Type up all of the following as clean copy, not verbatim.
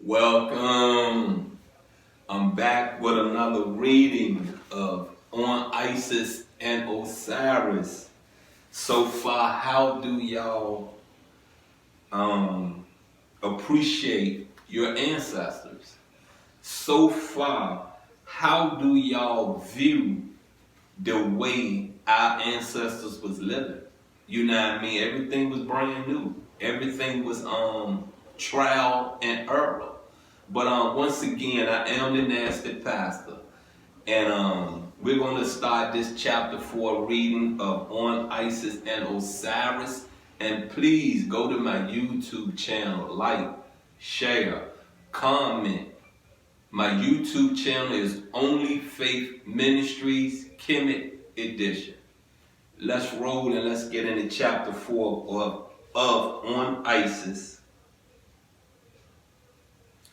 Welcome. I'm back with another reading of On Isis and Osiris. So far, how do y'all appreciate your ancestors? So far, how do y'all view the way our ancestors was living? You know what I mean? Everything was brand new. Everything was trial and error. But once again, I am the nasty pastor, and we're going to start this chapter 4 reading of On Isis and Osiris. And please go to my YouTube channel, like, share, comment. My YouTube channel is Only Faith Ministries, Kemet Edition. Let's roll and let's get into chapter 4 of On Isis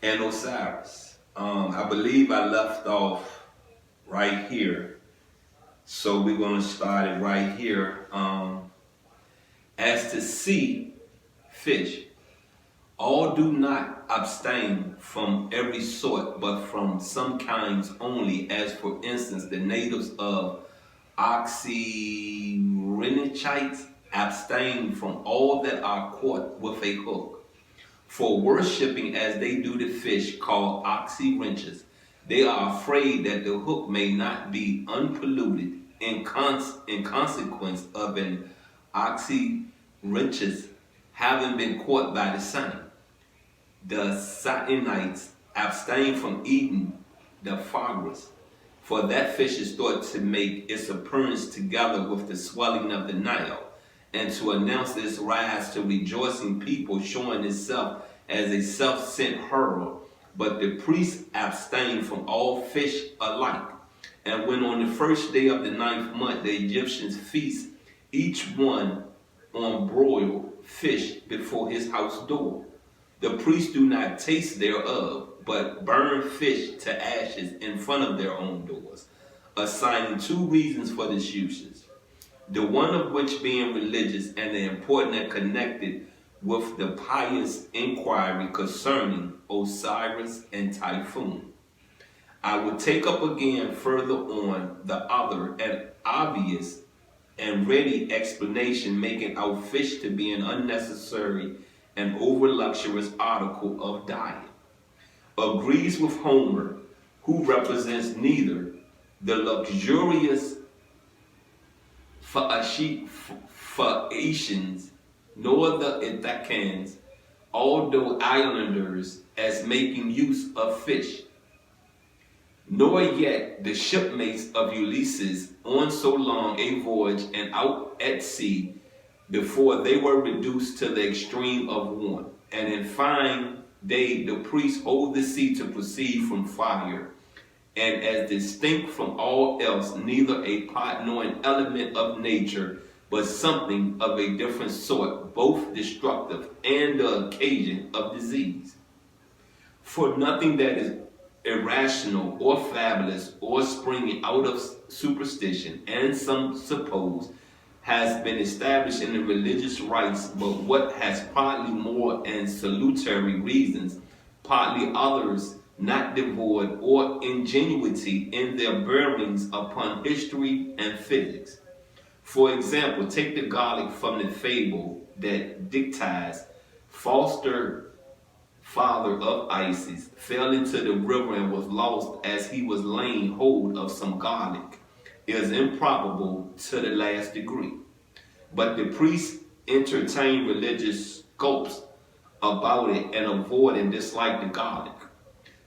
and Osiris. I believe I left off right here. So we're going to start it right here. As to sea, fish, all do not abstain from every sort, but from some kinds only, as for instance, the natives of Oxyrhynchites abstain from all that are caught with a hook. For worshipping as they do the fish called oxyrhynchus, they are afraid that the hook may not be unpolluted in consequence of an oxyrhynchus having been caught by the same. The Satanites abstain from eating the phagris, for that fish is thought to make its appearance together with the swelling of the Nile, and to announce its rise to rejoicing people, showing itself as a self-sent herald. But the priests abstain from all fish alike. And when on the first day of the 9th month the Egyptians feast, each one on broiled fish before his house door. The priests do not taste thereof, but burn fish to ashes in front of their own doors, assigning 2 reasons for this usage. The one of which being religious, and the important and connected with the pious inquiry concerning Osiris and Typhoon. I will take up again further on the other and obvious and ready explanation, making out fish to be an unnecessary and over-luxurious article of diet. Agrees with Homer, who represents neither the luxurious Phaeacians nor the Ithacans, although islanders, as making use of fish, nor yet the shipmates of Ulysses on so long a voyage and out at sea before they were reduced to the extreme of want. And in fine, they, the priests, hold the sea to proceed from fire, and as distinct from all else, neither a part nor an element of nature, but something of a different sort, both destructive and the occasion of disease. For nothing that is irrational or fabulous or springing out of superstition, and some suppose, has been established in the religious rites, but what has partly more and salutary reasons, partly others not devoid or ingenuity in their bearings upon history and physics. For example, take the garlic from the fable that Dictys, foster father of Isis, fell into the river and was lost as he was laying hold of some garlic. It is improbable to the last degree. But the priests entertain religious scopes about it and avoid and dislike the garlic,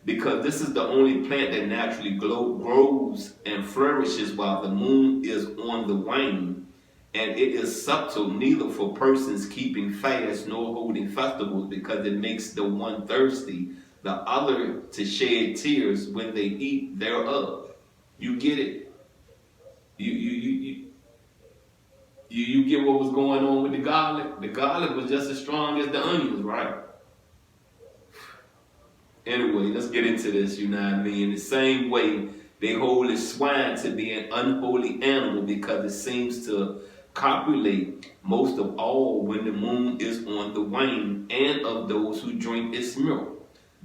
because this is the only plant that naturally grows and flourishes while the moon is on the wane, and it is subtle neither for persons keeping fast nor holding festivals, because it makes the one thirsty, the other to shed tears when they eat thereof. You get it? You get what was going on with the garlic? The garlic was just as strong as the onions, right? Anyway, let's get into this, you know what I mean? In the same way, they hold the swine to be an unholy animal, because it seems to copulate most of all when the moon is on the wane, and of those who drink its milk.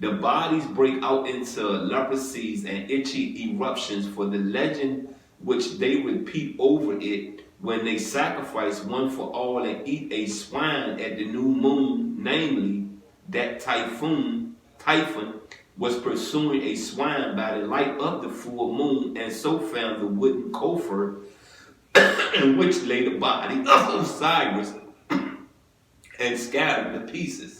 The bodies break out into leprosies and itchy eruptions for the legend which they repeat over it when they sacrifice one for all and eat a swine at the new moon, namely that Typhon was pursuing a swine by the light of the full moon, and so found the wooden coffer in which lay the body of Osiris and scattered the pieces.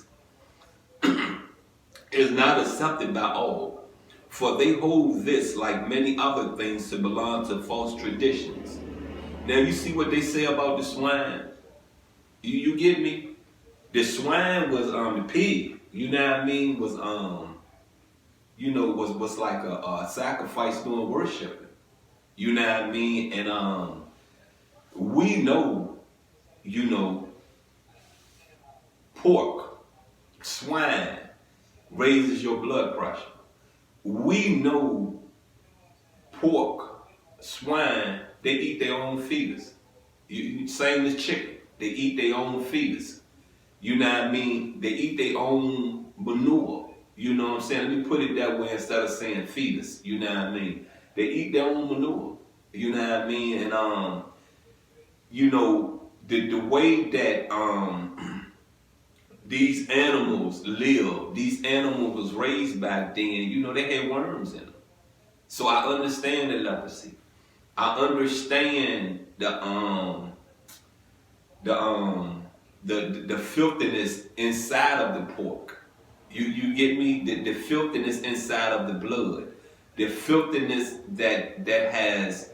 Is not accepted by all, for they hold this, like many other things, to belong to false traditions. Now you see what they say about the swine? You get me? The swine was the pig, you know what I mean, was was like a sacrifice during worship. You know what I mean? And we know, pork, swine raises your blood pressure. We know pork, swine, they eat their own fetus. Same as chicken, they eat their own fetus. You know what I mean? They eat their own manure. You know what I'm saying? Let me put it that way instead of saying fetus. You know what I mean? They eat their own manure. You know what I mean? And the way that these animals live, these animals was raised back then, they had worms in them. So I understand the leprosy. I understand the filthiness inside of the pork. You get me? The filthiness inside of the blood. The filthiness that has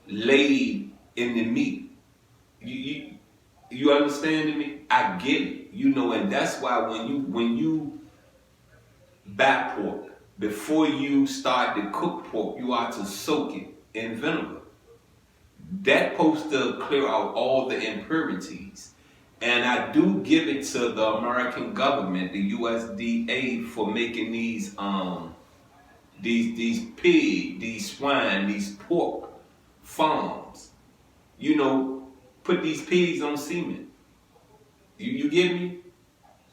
laid in the meat. You understand me? I get it. And that's why when you buy pork, before you start to cook pork, you are to soak it in vinegar. That's supposed to clear out all the impurities. And I do give it to the American government, the USDA, for making these pig, these swine, these pork farms. Put these pigs on semen. You get me?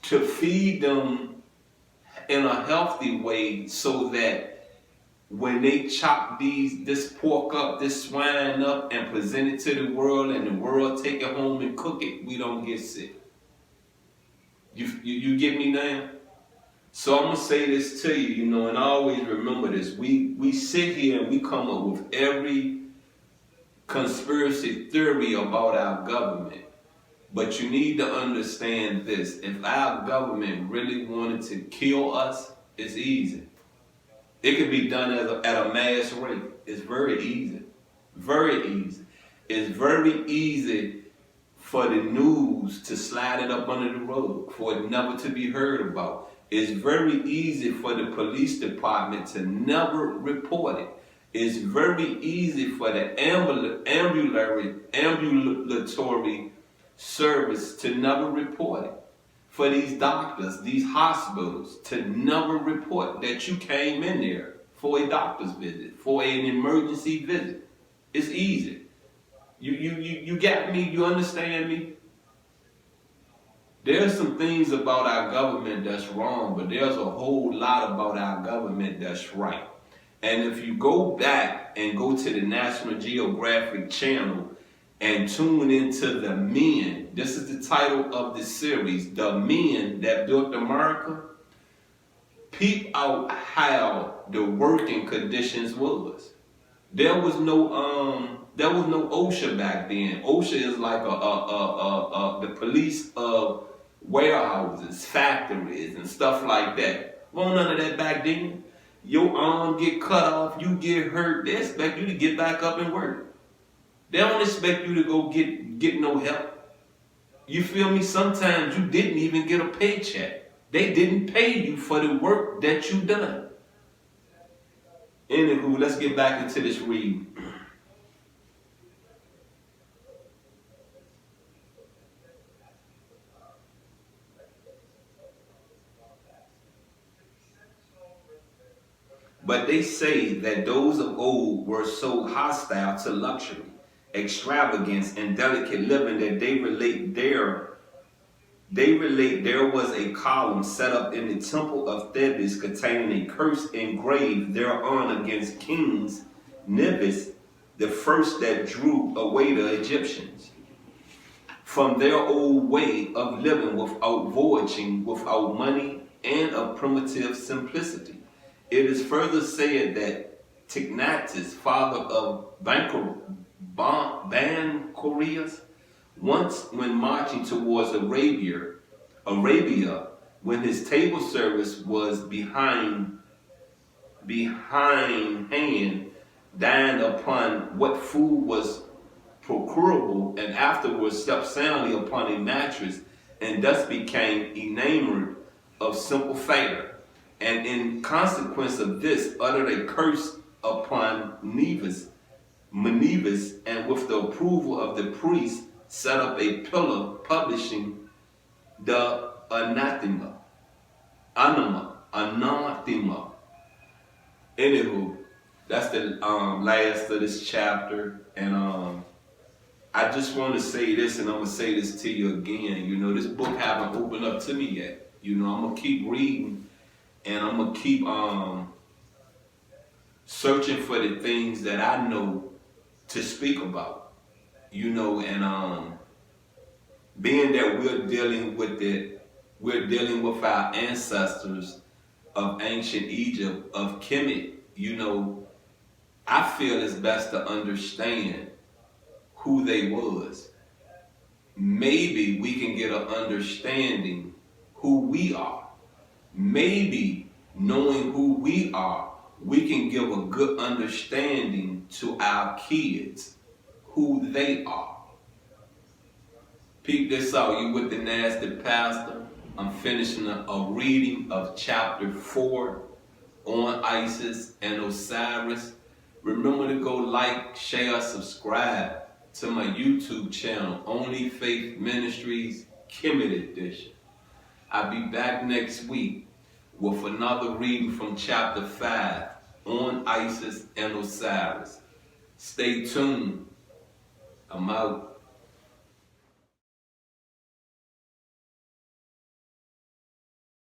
To feed them in a healthy way so that when they chop this pork up, this swine up, and present it to the world, and the world take it home and cook it, we don't get sick. You get me now? So I'm going to say this to you, and always remember this. We sit here and we come up with every conspiracy theory about our government. But you need to understand this. If our government really wanted to kill us, it's easy. It could be done at a mass rate. It's very easy. Very easy. It's very easy for the news to slide it up under the rug, for it never to be heard about. It's very easy for the police department to never report it. It's very easy for the ambulatory service to never report it. For these doctors, these hospitals, to never report that you came in there for a doctor's visit, for an emergency visit. It's easy. You got me? You understand me? There's some things about our government that's wrong, but there's a whole lot about our government that's right. And if you go back and go to the National Geographic channel and tune into The Men, this is the title of the series, The Men That Built America, peep out how the working conditions was. There was no OSHA back then. OSHA is like the police of warehouses, factories, and stuff like that. Wasn't none of that back then. Your arm get cut off, you get hurt, they expect you to get back up and work. They don't expect you to go get no help. You feel me? Sometimes you didn't even get a paycheck. They didn't pay you for the work that you done. Anywho, let's get back into this read. But they say that those of old were so hostile to luxury, extravagance, and delicate living that they relate their They relate there was a column set up in the temple of Thebes containing a curse engraved thereon against kings Nevis, the first that drew away the Egyptians from their old way of living without voyaging, without money, and of primitive simplicity. It is further said that Tignatus, father of Bancorius, once when marching towards Arabia, when his table service was behind hand, dined upon what food was procurable, and afterwards slept soundly upon a mattress, and thus became enamored of simple fare, and in consequence of this uttered a curse upon Nevis, and with the approval of the priest set up a pillar publishing the anathema. Anywho, that's the last of this chapter, and I just want to say this, and I'm gonna say this to you again. You know, this book haven't opened up to me yet. You know, I'm gonna keep reading, and I'm gonna keep searching for the things that I know to speak about. You know, and being that we're dealing with our ancestors of ancient Egypt, of Kemet. You know, I feel it's best to understand who they was. Maybe we can get an understanding who we are. Maybe knowing who we are, we can give a good understanding to our kids who they are. Peep this out, you with the nasty pastor. I'm finishing a reading of chapter 4 on Isis and Osiris. Remember to go like, share, subscribe to my YouTube channel, Only Faith Ministries, Kemet Edition. I'll be back next week with another reading from chapter 5 on Isis and Osiris. Stay tuned. I'm out.